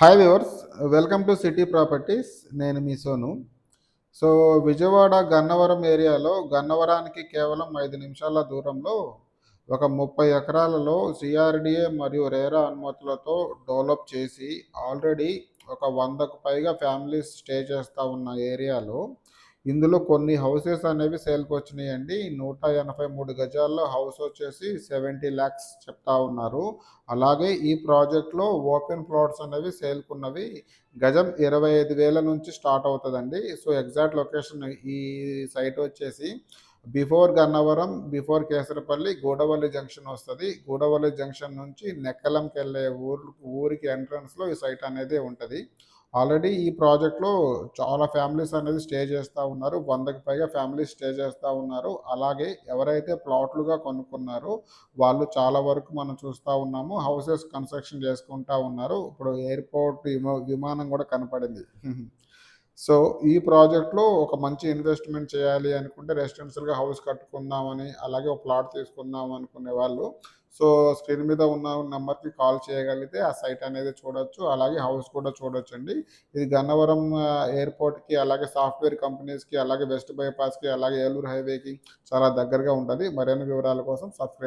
Hi viewers, welcome to city properties. నేను మీ Sonu. So Vijayawada Gannavaram ఏరియాలో గన్నవరానికి కేవలం 5 నిమిషాల దూరంలో ఒక 30 ఎకరాలలో సిఆర్డిఏ మరియు రేరా అనుమతులతో డెవలప్ చేసి ఆల్రెడీ ఒక 100కు పైగా ఫ్యామిలీస్ స్టే చేస్తూ ఉన్న ఏరియాలో ఇందులో కొన్ని హౌసెస్ అనేవి సేల్కి వచ్చినాయండి. 183 గజాల్లో హౌస్ వచ్చేసి 70 ల్యాక్స్ చెప్తా ఉన్నారు. అలాగే ఈ ప్రాజెక్ట్లో ఓపెన్ ప్లాట్స్ అనేవి సేల్కున్నవి. గజం 25,000 నుంచి స్టార్ట్ అవుతుందండి. సో ఎగ్జాక్ట్ లొకేషన్ ఈ సైట్ వచ్చేసి before Gannavaram, before Kesarapalli, Gudavalli junction వస్తుంది. గూడవల్లి జంక్షన్ నుంచి నెక్కలంకి వెళ్ళే ఊరికి ఎంట్రన్స్లో ఈ సైట్ అనేది ఉంటుంది. ఆల్రెడీ ఈ ప్రాజెక్ట్లో చాలా ఫ్యామిలీస్ అనేది స్టే చేస్తూ ఉన్నారు. 100కి పైగా ఫ్యామిలీస్ స్టే చేస్తూ ఉన్నారు. అలాగే ఎవరైతే ప్లాట్లుగా కొనుక్కున్నారో వాళ్ళు చాలా వరకు మనం చూస్తూ ఉన్నాము. హౌసెస్ కన్స్ట్రక్షన్ చేసుకుంటూ ఉన్నారు. ఇప్పుడు ఎయిర్పోర్ట్ విమానం కూడా కనపడింది. సో ఈ ప్రాజెక్ట్లో ఒక మంచి ఇన్వెస్ట్మెంట్ చేయాలి అనుకుంటే రెసిడెన్షియల్గా హౌస్ కట్టుకుందామని, అలాగే ఒక ప్లాట్ తీసుకుందాం అనుకునే వాళ్ళు సో స్క్రీన్ మీద ఉన్న నెంబర్కి కాల్ చేయగలిగితే ఆ సైట్ అనేది చూడొచ్చు. అలాగే హౌస్ కూడా చూడొచ్చండి. ఇది గన్నవరం ఎయిర్పోర్ట్కి, అలాగే సాఫ్ట్వేర్ కంపెనీస్కి, అలాగే వెస్ట్ బైపాస్కి, అలాగే ఏలూరు హైవేకి చాలా దగ్గరగా ఉంటుంది. మరిన్ని వివరాల కోసం సబ్స్క్రైబ్